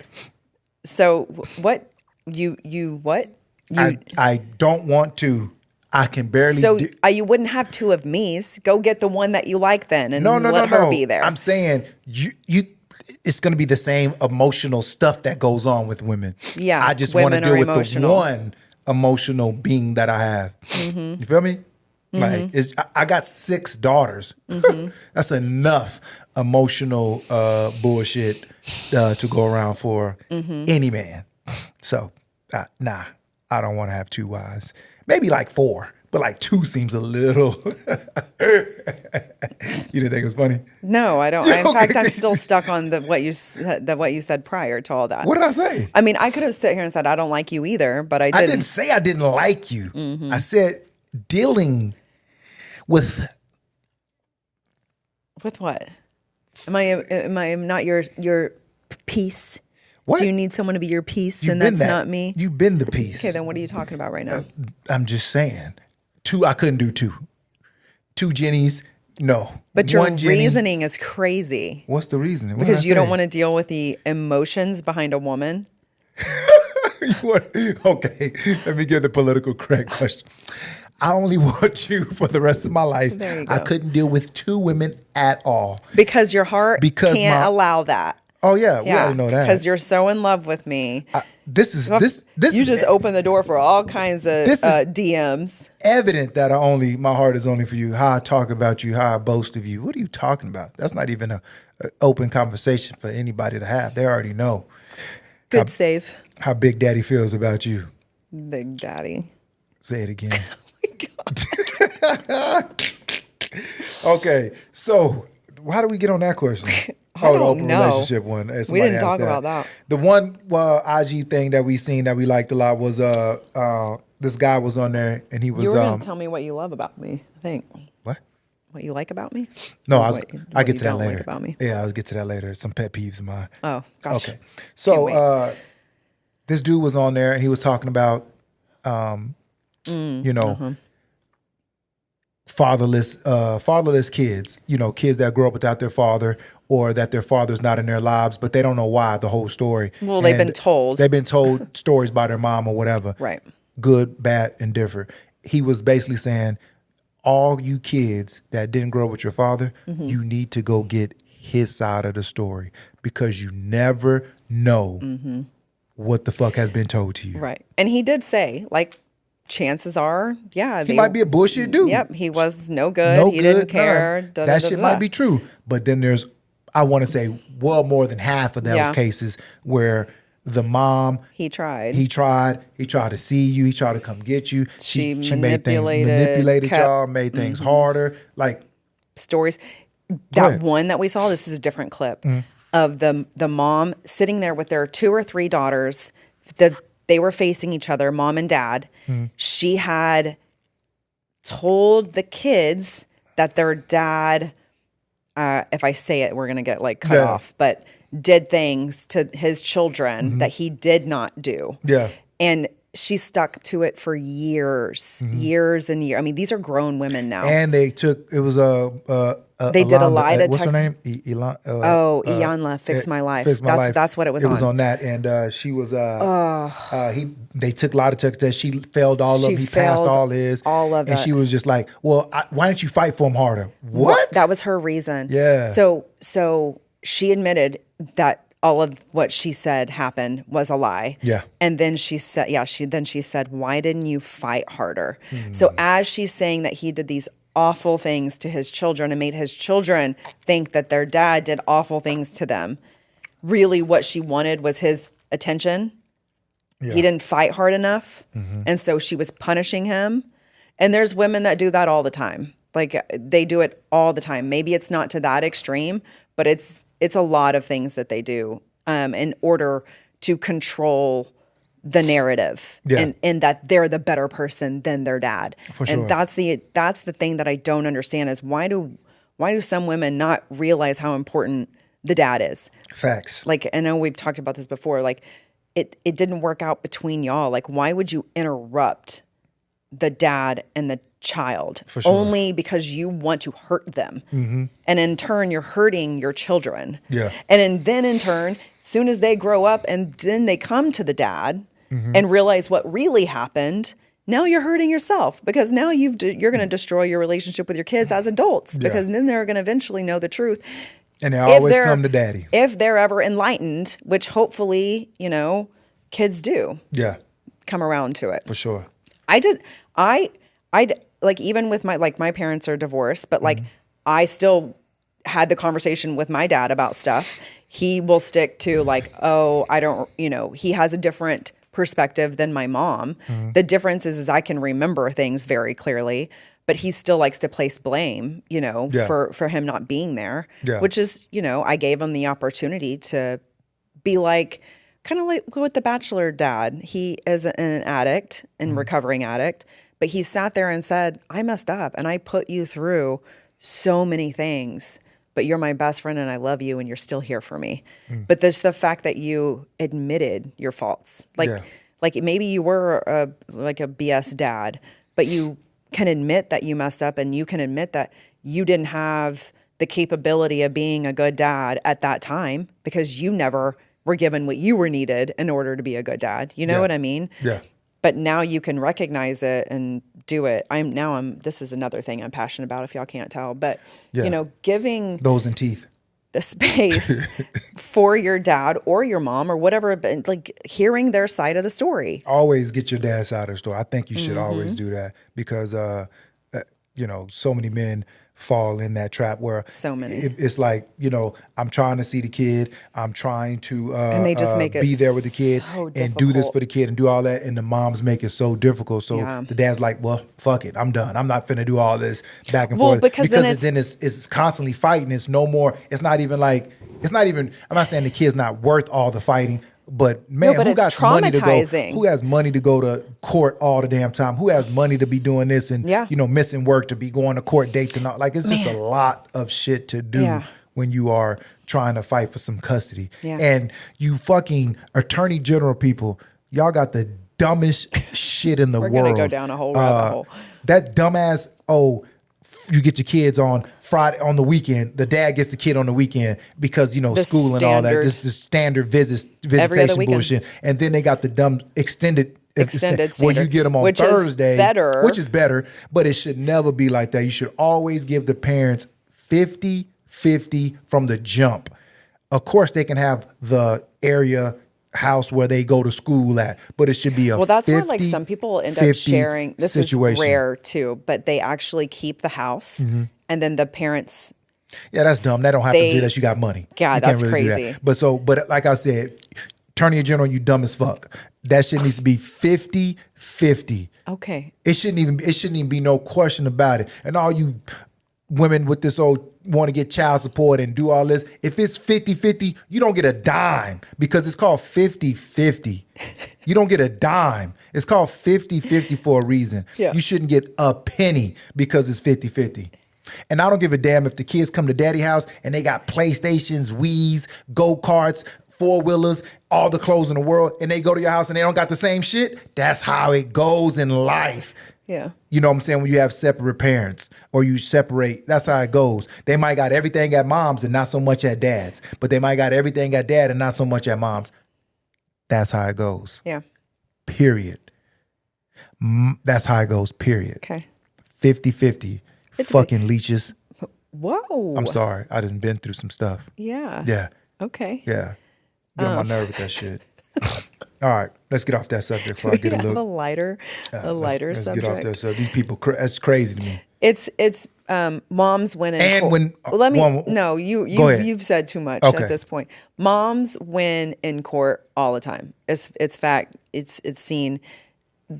So what you what? I don't want to. I can barely. So you wouldn't have 2 of me's. Go get the one that you like then, and No. let her be there. I'm saying you. It's going to be the same emotional stuff that goes on with women. Yeah, I just want to women deal are with emotional. the one emotional being that I have. You feel me? Like I got 6 daughters. That's enough emotional bullshit to go around for any man. So nah, I don't want to have 2 wives. Maybe like 4, but like 2 seems a little. You didn't think it was funny? No, I don't. In Okay. fact, I'm still stuck on what you said prior to all that. What did I say? I mean, I could have sat here and said I don't like you either, but I didn't. I didn't say I didn't like you. I said dealing with. With what? Am I not your piece? What? Do you need someone to be your piece, You've and been that's that. not me? You've been the piece. Okay, then what are you talking about right now? I'm just saying. 2, I couldn't do 2. 2 Jennies, no. But your 1 Jenny. reasoning is crazy What's the reasoning? What because did I you don't say? want to deal with the emotions behind a woman. Okay, let me give the political correct question. I only want you for the rest of my life. There you I go. couldn't deal with 2 women at all. Because your heart Because can't my- allow that. Oh yeah, we already know that. Because you're so in love with me. This is You is just open the door for all kinds of This is- DMs. evident that my heart is only for you. How I talk about you, how I boast of you. What are you talking about? That's not even a open conversation for anybody to have. They already know Good save, how Big Daddy feels about you. Big Daddy. Say it again. Okay, so how do we get on that question? I The don't open know. relationship one. We Somebody didn't asked talk about that. The one IG thing that we seen that we liked a lot was this guy was on there and he was You were going to tell me what you love about me, I think. what? What you like about me? No, Or I what get you to that don't like later. about me. Yeah, I'll get to that later. Some pet peeves of mine. Oh, gosh. Okay. So wait. this dude was on there and he was talking about fatherless kids, kids that grow up without their father or that their father's not in their lives, but they don't know why, the whole story. Well, they've been told. They've been told stories by their mom or whatever. Right. Good, bad, and different. He was basically saying, all you kids that didn't grow up with your father, Mm-hmm. you need to go get his side of the story because you never know what the fuck has been told to you. Right. And he did say, like chances are, yeah. He might be a bullshit dude. Yep, he was no good. No he good, didn't care. none. That shit might be true. But then there's, I want to say, well more than half of those cases where the mom, he tried to see you, he tried to come get you. She manipulated y'all, made things harder. Like stories. That one that we saw, this is a different clip of the mom sitting there with their 2 or 3 daughters. They were facing each other, mom and dad. She had told the kids that their dad, if I say it, we're going to get like cut off, but did things to his children that he did not do. Yeah. And she stuck to it for years and years. I mean, these are grown women now. And they took, it was they did a lie detector. What's her name? Iyanla, Fix My Life. That's what it was on. It was on that. And she was, they took lie detector tests. She failed all of them. He passed all his. All of it. And she was just like, well, why don't you fight for him harder? What? That was her reason. Yeah. So she admitted that all of what she said happened was a lie. Yeah. And then she said, she said, why didn't you fight harder? So as she's saying that he did these awful things to his children and made his children think that their dad did awful things to them, really what she wanted was his attention. Yeah. He didn't fight hard enough. And so she was punishing him. And there's women that do that all the time. Like they do it all the time. Maybe it's not to that extreme, but it's a lot of things that they do in order to control the narrative and that they're the better person than their dad. For sure. And that's the thing that I don't understand is why do some women not realize how important the dad is? Facts. Like, I know we've talked about this before. Like, it didn't work out between y'all. Like, why would you interrupt the dad and the child only because you want to hurt them? And in turn, you're hurting your children. Yeah. And then in turn, as soon as they grow up and then they come to the dad and realize what really happened, now you're hurting yourself because now you're going to destroy your relationship with your kids as adults because then they're going to eventually know the truth. And they always come to daddy. If they're ever enlightened, which hopefully, kids do. Yeah. Come around to it. For sure. I like even with my parents are divorced, but like I still had the conversation with my dad about stuff. He will stick to like, oh, I don't, he has a different perspective than my mom. The difference is I can remember things very clearly, but he still likes to place blame, for him not being there, which is, I gave him the opportunity to be like, kind of like with the Bachelor dad. He is an addict and recovering addict, but he sat there and said, I messed up and I put you through so many ththings, but you're my best friend and I love you and you're still here for me. But there's the fact that you admitted your faults. Like maybe you were a BS dad, but you can admit that you messed up and you can admit that you didn't have the capability of being a good dad at that time because you never were given what you were needed in order to be a good dad. You know what I mean? Yeah. But now you can recognize it and do it. This is another thing I'm passionate about if y'all can't tell, but giving those in teeth the space for your dad or your mom or whatever, like hearing their side of the story. Always get your dad's side of the story. I think you should always do that because, so many men fall in that trap where so many. It's like, I'm trying to see the kid. I'm trying to and they just make be there with the kid and do this for the kid and do all that. And the moms make it so difficult. So the dad's like, well, fuck it. I'm done. I'm not finna do all this back and forth. Because it's constantly fighting. It's no more. I'm not saying the kid's not worth all the fighting. But man, who got money to go? Who has money to go to court all the damn time? Who has money to be doing this and missing work to be going to court dates and all? Like it's just a lot of shit to do when you are trying to fight for some custody. Yeah. And you fucking attorney general people, y'all got the dumbest shit in the world. We're gonna go down a whole rabbit hole. That dumbass. You get your kids on Friday on the weekend. The dad gets the kid on the weekend because school and all that. This the standard visitation bullshit. And then they got the dumb extended where you get them on Thursday, which is better. But it should never be like that. You should always give the parents 50-50 from the jump. Of course, they can have the area house where they go to school at, but it should be a Well, that's why 50, like some people end up 50 sharing. This situation. is rare too, but they actually keep the house, and then the parents. Yeah, that's dumb. That don't have to do They- unless you got money. Yeah, You that's do crazy. that. But like I said, attorney general, you dumb as fuck. That shit needs to be 50-50. Okay. It shouldn't even be no question about it. And all you women with this old want to get child support and do all this, if it's 50-50, you don't get a dime because it's called 50-50. You don't get a dime. It's called 50-50 for a reason. Yeah. You shouldn't get a penny because it's 50-50. And I don't give a damn if the kids come to daddy house and they got PlayStations, Wiis, go-karts, four-wheelers, all the clothes in the world, and they go to your house and they don't got the same shit. That's how it goes in life. Yeah. You know what I'm saying? When you have separate parents or you separate, that's how it goes. They might got everything at mom's and not so much at dad's, but they might got everything at dad and not so much at mom's. That's how it goes. Yeah. Period. That's how it goes, period. Okay. 50-50. Fucking leeches. Whoa. I'm sorry. I just been through some stuff. Yeah. Yeah. Okay. Yeah. Get on my nerve with that shit. All right. Let's get off that subject before I get a have a little. lighter Let's subject. get off that subject. These people, that's crazy to me. It's moms win in And court. when- Well, let me one- no, Go ahead. you've said too much Okay. at this point. Moms win in court all the time. It's fact. It's seen.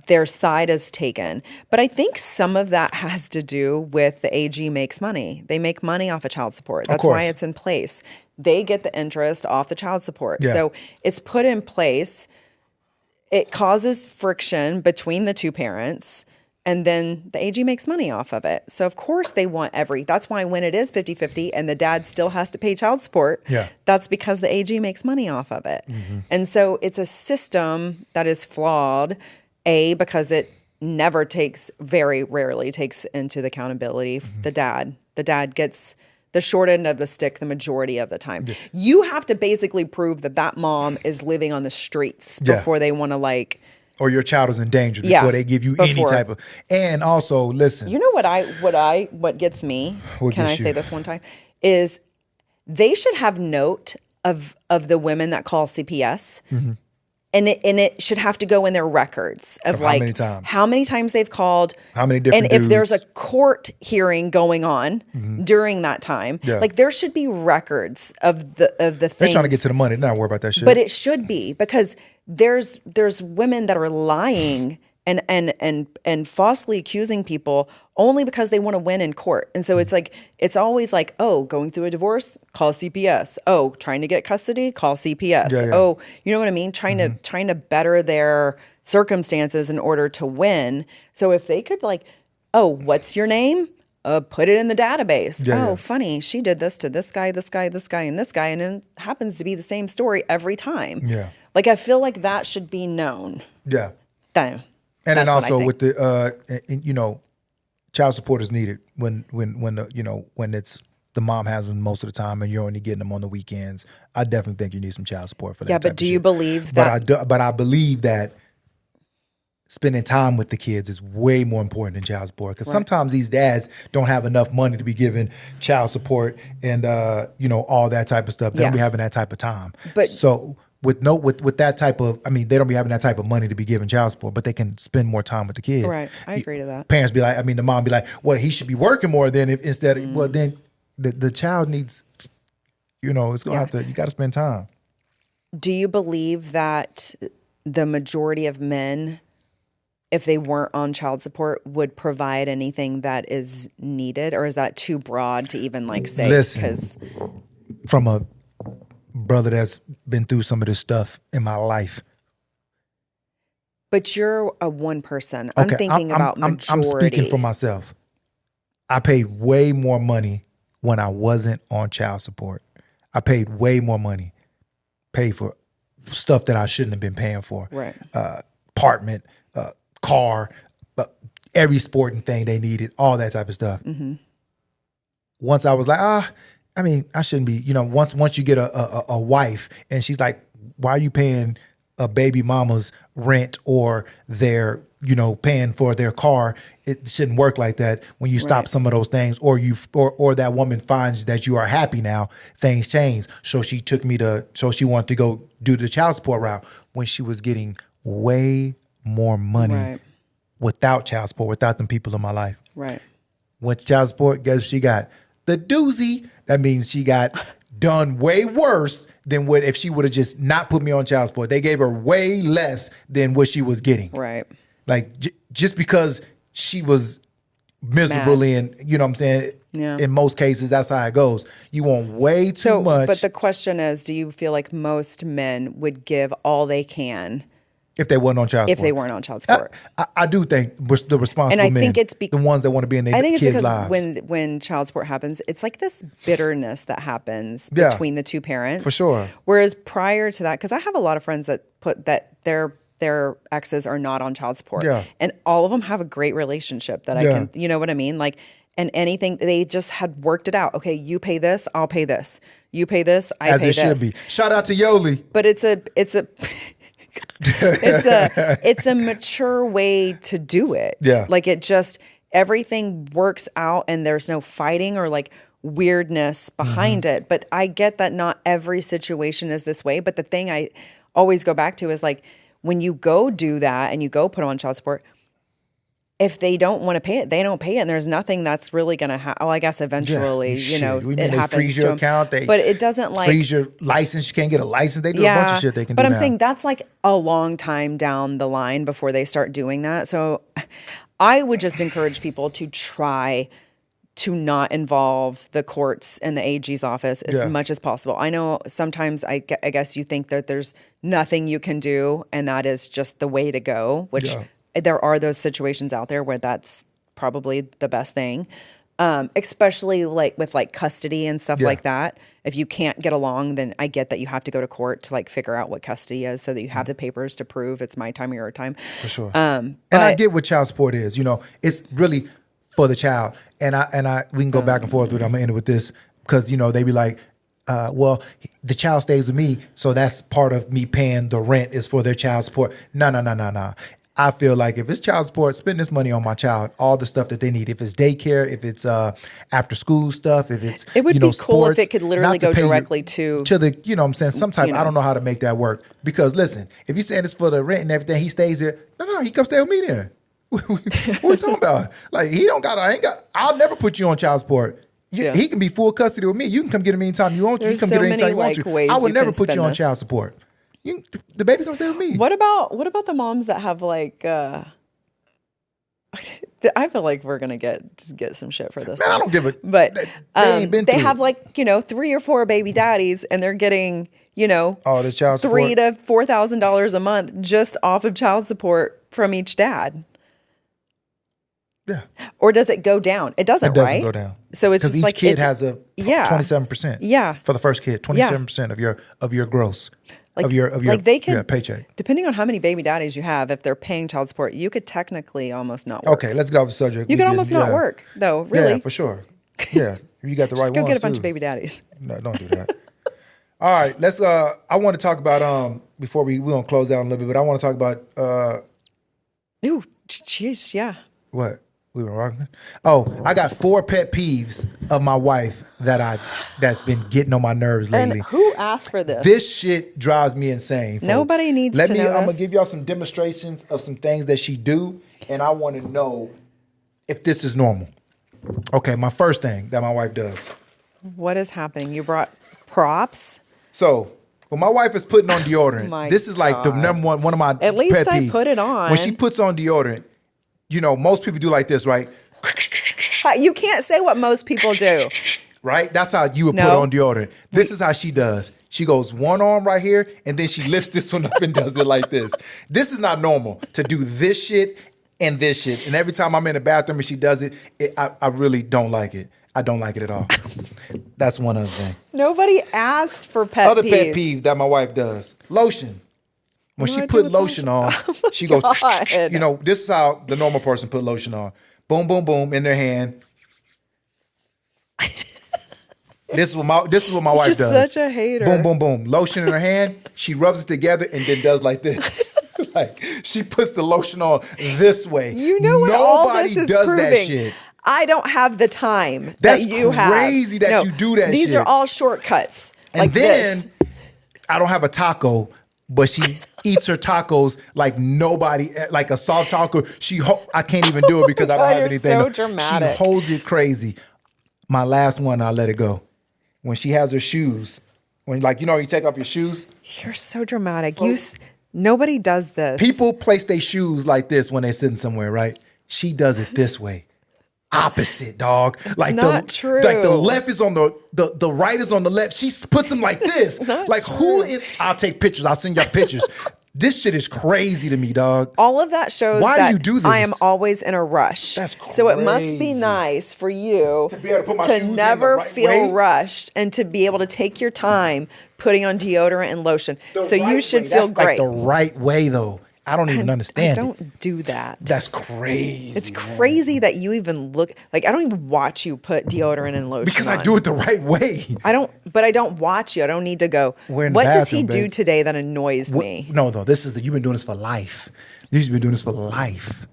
Their side is taken. But I think some of that has to do with the AG makes money. They make money off of child support. That's why course. it's in place. They get the interest off the child support. Yeah. So it's put in place. It causes friction between the two parents. And then the AG makes money off of it. So of course they want that's why when it is 50-50 and the dad still has to pay child support, Yeah. that's because the AG makes money off of it. And so it's a system that is flawed, because it very rarely takes into the accountability the dad. The dad gets the short end of the stick the majority of the time. Yeah. You have to basically prove that mom is living on the streets before they want to or your child is in danger before they give you any type of. And also, listen. You know what gets me? Can I say this one time? Is they should have note of the women that call CPS. And it should have to go in their records of how many times they've called, how many different and if there's dudes. a court hearing going on during that time, there should be records of the things. They're trying to get to the money. They're not worried about that shit. But it should be because there's women that are lying and falsely accusing people only because they want to win in court. And so it's always like, oh, going through a divorce, call CPS. Oh, trying to get custody, call CPS. Yeah. Oh, you know what I mean? Trying to better their circumstances in order to win. So if they could oh, what's your name? Put it in the database. Funny, she did this to this guy, this guy, this guy, and this guy, and it happens to be the same story every time. Yeah. I feel like that should be known. Yeah. And then also with the child support is needed when it's the mom has them most of the time and you're only getting them on the weekends. I definitely think you need some child support for that. Yeah, but do you believe that? But I believe that spending time with the kids is way more important than child support because sometimes these dads don't have enough money to be giving child support and all that type of stuff. They don't be having that type of time. But so with that type of, they don't be having that type of money to be giving child support, but they can spend more time with the kid. Right, I agree to that. Parents be like, the mom be like, well, he should be working more than instead of, well, then the child needs, it's gonna have to, you got to spend time. Do you believe that the majority of men, if they weren't on child support, would provide anything that is needed, or is that too broad to even say? Listen, from a brother that's been through some of this stuff in my life. But you're a one person. I'm thinking about majority. I'm speaking for myself. I paid way more money when I wasn't on child support. I paid way more money. Paid for stuff that I shouldn't have been paying for. Right. Apartment, car, every sporting thing they needed, all that type of stuff. Mm-hmm. Once I was like, I shouldn't be, once you get a wife and she's like, why are you paying a baby mama's rent or their, paying for their car. It shouldn't work like that. When you stop some of those things, or or that woman finds that you are happy now, things change. So she she wanted to go do the child support route when she was getting way more money without child support, without them people in my life. Right. With child support, guess what she got? The doozy. That means she got done way worse than what if she would have just not put me on child support. They gave her way less than what she was getting. Right. Like just because she was miserably and you know what I'm saying? Yeah. In most cases, that's how it goes. You want way too much. But the question is, do you feel like most men would give all they can if they weren't on child support? If they weren't on child support. I do think the responsible and I men, think it's the ones that want to be in their I think kids' it's because lives. when child support happens, it's like this bitterness that happens between the two parents. For sure. Whereas prior to that, because I have a lot of friends that put that their exes are not on child support. Yeah. And all of them have a great relationship that I can, you know what I mean? Like, and anything, they just had worked it out. Okay, you pay this, I'll pay this. You pay this, I pay this. As it should be. Shout out to Yoli. But it's a it's a mature way to do it. Yeah. Like it just, everything works out and there's no fighting or like weirdness behind it. But I get that not every situation is this way. But the thing I always go back to is like, when you go do that and you go put them on child support, if they don't want to pay it, they don't pay it. And there's nothing that's really going to happen. Oh, I guess eventually, it happens freeze to your them. account. But it doesn't like freeze your license. You can't get a license. They do a bunch of shit they can do But I'm now. saying that's like a long time down the line before they start doing that. So I would just encourage people to try to not involve the courts and the AG's office as much as possible. I know sometimes I guess you think that there's nothing you can do and that is just the way to go, which there are those situations out there where that's probably the best thing. Especially like with like custody and stuff like that. If you can't get along, then I get that you have to go to court to like figure out what custody is so that you have the papers to prove it's my time or your time. For sure. And I get what child support is. It's really for the child. And we can go back and forth with it. I'm gonna end it with this because they be like, well, the child stays with me, so that's part of me paying the rent is for their child support. No. I feel like if it's child support, spend this money on my child, all the stuff that they need. If it's daycare, if it's after school stuff, if it's it would be sports, cool if it could literally go directly to the what I'm saying. Sometimes I don't know how to make that work because listen, if you're saying it's for the rent and everything, he stays here. No, he comes stay with me then. What are we talking about? Like I'll never put you on child support. He can be full custody with me. You can come get him anytime you want to. You can come get him anytime you want to. I would never put you on child support. The baby comes stay with me. What about the moms that have like I feel like we're gonna get some shit for this. Man, I don't give a. But they have it. like 3 or 4 baby daddies, and they're getting the child support. $3,000 to $4,000 a month just off of child support from each dad. Yeah. Or does it go down? It doesn't, It doesn't right? go down. So it's just each like kid has a 27%. Yeah. For the first kid, 27% of your gross. Like, of your they can, paycheck. Depending on how many baby daddies you have, if they're paying child support, you could technically almost not work. Okay, let's get off the subject. You could almost not work, though, really. Yeah, for sure. Yeah, you got the right Just go ones, get a bunch too. of baby daddies. No, don't do that. All right, let's. I want to talk about before we're gonna close out a little bit, but I want to talk about Ooh, jeez, yeah. what we were rocking. Oh, I got 4 pet peeves of my wife that's been getting on my nerves lately. And who asked for this? This shit drives me insane. Folks. Nobody needs to know I'm this. gonna give y'all some demonstrations of some things that she do, and I want to know if this is normal. Okay, my first thing that my wife does. What is happening? You brought props? So when my wife is putting on deodorant, My this is like the number one of my At least pet I peeves. put it on. When she puts on deodorant, most people do like this, right? You can't say what most people do. Right? That's how you would put No. on deodorant. This is how she does. She goes one arm right here, and then she lifts this one up and does it like this. This is not normal to do this shit and this shit. And every time I'm in the bathroom and she does it, I really don't like it. I don't like it at all. That's one other thing. Nobody asked for pet Other peeves. pet peeve that my wife does. Lotion. When What do she I do put with lotion on, she goes, God. this is how the normal person put lotion on. Boom, boom, boom, in their hand. This is what my wife You're does. such a hater. Boom, boom, boom. Lotion in her hand. She rubs it together and then does like this. Like she puts the lotion on this way. You know what all Nobody this is does proving? that shit. I don't have the time That's that you have. crazy that you do that These shit. are all shortcuts. And like then this. I don't have a taco, but she eats her tacos like nobody, like a soft taco. I can't even do it because I don't God, have you're anything. so dramatic. She holds it crazy. My last one, I let it go. When she has her shoes, when you take off your shoes. You're so dramatic. Nobody does this. People place their shoes like this when they're sitting somewhere, right? She does it this way. Opposite, dog. Like not true. Like the left is on the right is on the left. She puts them like this. Like true. I'll take pictures. I'll send y'all pictures. This shit is crazy to me, dog. All of that shows Why that do you do this? I am always in a rush. That's So it must be crazy. nice for you To be able to put my shoes in the never right feel way? rushed and to be able to take your time putting on deodorant and lotion. So you should feel That's great. like the right way, though. I don't even understand I it. don't do that. That's crazy. It's crazy that you even look like I don't even watch you put deodorant and lotion because I on. do it the right way. I don't watch you. I don't need to go. We're in the What does he bathroom, do babe. today that annoys me? No, you've been doing this for life. You've been doing this for life.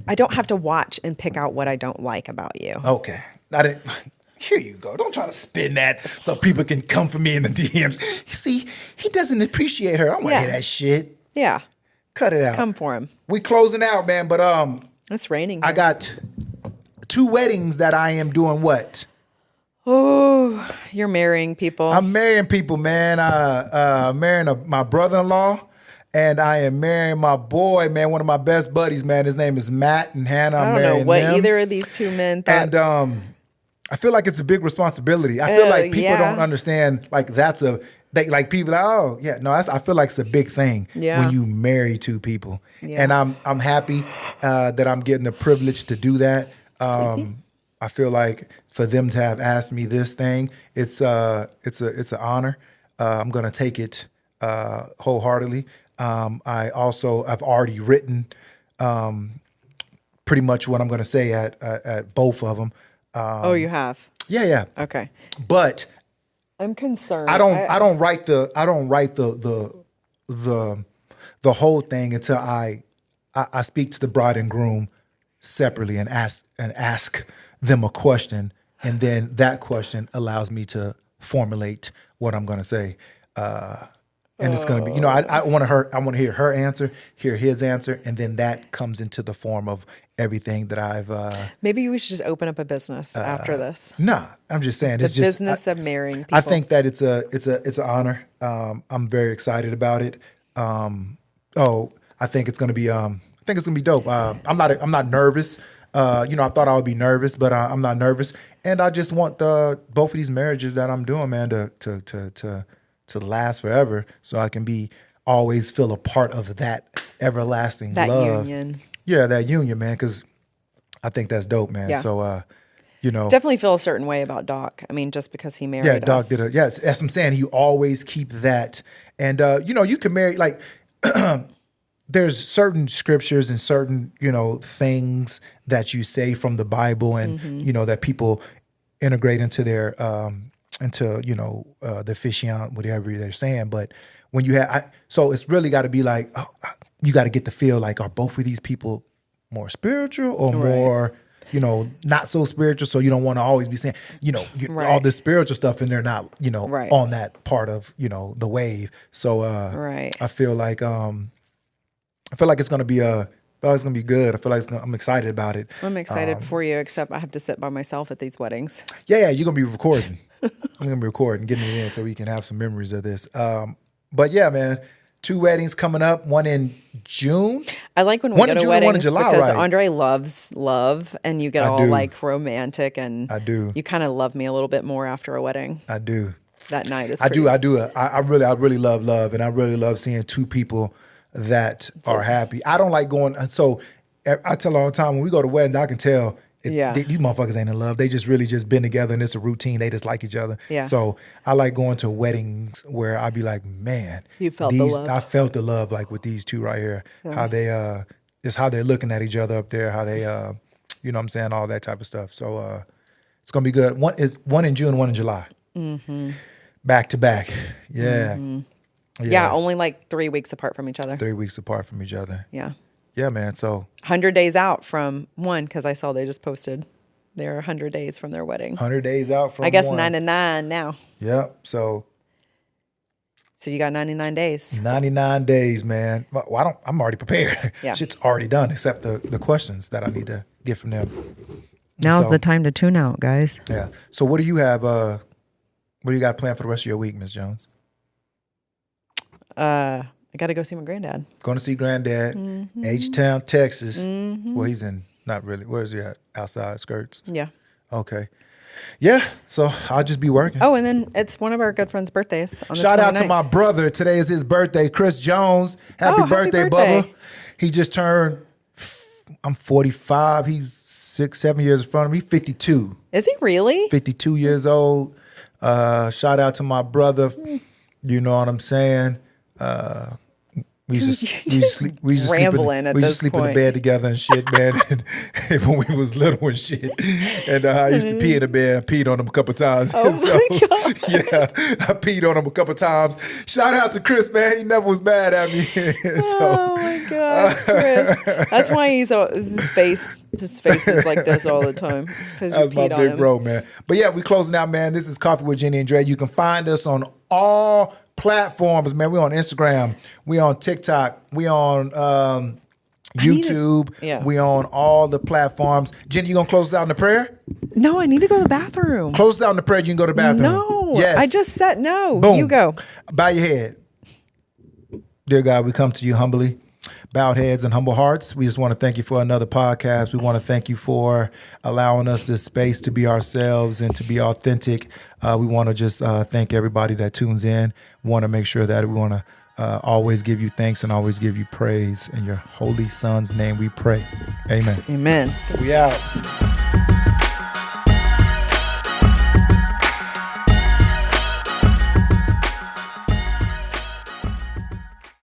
I don't have to watch and pick out what I don't like about you. Okay. I didn't. Here you go. Don't try to spin that so people can come for me in the DMs. You see, he doesn't appreciate her. I want to hear that shit. Yeah. Cut it out. Come for him. We closing out, man. But It's raining. I got 2 weddings that I am doing what? Oh, you're marrying people. I'm marrying people, man. I'm marrying my brother-in-law, and I am marrying my boy, man. One of my best buddies, man. His name is Matt and Hannah. I I'm don't know marrying what them. either of these two men thought. And I feel like it's a big responsibility. I feel like people yeah. don't understand. Like like people. Like, oh yeah, no. I feel like it's a big thing Yeah. when you marry 2 people. Yeah. And I'm happy that I'm getting the privilege to do that. I feel like for them to have asked me this thing, it's an honor. I'm gonna take it wholeheartedly. I've already written pretty much what I'm gonna say at both of them. Oh, you have? Yeah. Okay. But I'm concerned. I don't write the whole thing until I speak to the bride and groom separately and ask them a question, and then that question allows me to formulate what I'm going to say. And it's going to be, I want to hear her answer, hear his answer, and then that comes into the form of everything that I've. Maybe we should just open up a business after this. Nah, I'm just saying The it's just business of marrying people. I think that it's an honor. I'm very excited about it. I think it's gonna be dope. I'm not nervous. I thought I would be nervous, but I'm not nervous, and I just want both of these marriages that I'm doing, man, to last forever, so I can always feel a part of that everlasting that love. union. Yeah, that union, man, because I think that's dope, man. Yeah. So, Definitely feel a certain way about Doc. I mean, just because he married yeah, Doc us. did yes, as I'm saying, you always keep that. And, you can marry, like, there's certain scriptures and certain, things that you say from the Bible and, that people integrate into their, the officiant, whatever they're saying. But when you so it's really got to be like, you got to get the feel like, are both of these people more spiritual or more, not so spiritual? So you don't want to always be saying, all this spiritual stuff and they're not, on that part of, the wave. So I feel like it's gonna be good. I feel like I'm excited about it. I'm excited for you, except I have to sit by myself at these weddings. Yeah, you're gonna be recording. I'm gonna be recording, getting it in so we can have some memories of this. But yeah, man, 2 weddings coming up. One in June. I like when we One go in to June and one in weddings July, because right? Andre loves love, and you get I all do. like romantic, and I do. You kind of love me a little bit more after a wedding. I do. That night is. I do. I really love love, and I really love seeing 2 people that are happy. I don't like going. So I tell all the time when we go to weddings, I can tell. These motherfuckers ain't in love. They just really just been together and it's a routine. They just like each other. Yeah. So I like going to weddings where I be like, man, You felt the love. I felt the love like with these 2 right here. Yeah. How they just how they're looking at each other up there. How they you know what I'm saying, all that type of stuff. So it's gonna be good. One in June, one in July. back to back. Yeah. Yeah, only like 3 weeks apart from each other. 3 weeks apart from each other. Yeah. Yeah, man. So 100 days out from one, because I saw they just posted they're 100 days from their wedding. 100 days out from I guess one. 99 now. Yep. So you got 99 days. 99 days, man. Well, I'm already prepared. Yeah. Shit's already done, except the questions that I need to get from them. Now's So- the time to tune out, guys. Yeah. So what do you have? What do you got planned for the rest of your week, Ms. Jones? I got to go see my granddad. Going to see Granddad, H-Town, Texas. Well, he's in, not really. Where is he at? Outside skirts. Yeah. Okay. Yeah. So I'll just be working. Oh, and then it's one of our good friends' birthdays on the Shout out to 29th. my brother. Today is his birthday, Chris Jones. Happy Happy birthday, birthday. Bubba. He just turned, I'm 45. He's 6-7 years in front of me. 52. Is he really? 52 years old. Shout out to my brother. You know what I'm saying? We used to sleep in the bed together and shit, man. And when we was little and shit. And I used to pee in the bed. I peed on him a couple times. Oh my God. Yeah, I peed on him a couple times. Shout out to Chris, man. He never was mad at me. Oh my God, Chris. That's why his face is like this all the time. It's because you That's my peed on big him. bro, man. But yeah, we closing out, man. This is Coffee with Jenni and Dre. You can find us on all platforms, man. We on Instagram. We on TikTok. We on YouTube. Yeah. We on all the platforms. Jenni, you gonna close us out in the prayer? No, I need to go to the bathroom. Close us out in the prayer. You can go to the bathroom. No, Yes. I just said no. Boom. You go. Bow your head. Dear God, we come to you humbly, bowed heads and humble hearts. We just want to thank you for another podcast. We want to thank you for allowing us this space to be ourselves and to be authentic. We want to just thank everybody that tunes in. We want to make sure that we want to always give you thanks and always give you praise. In your holy son's name we pray. Amen. Amen. We out.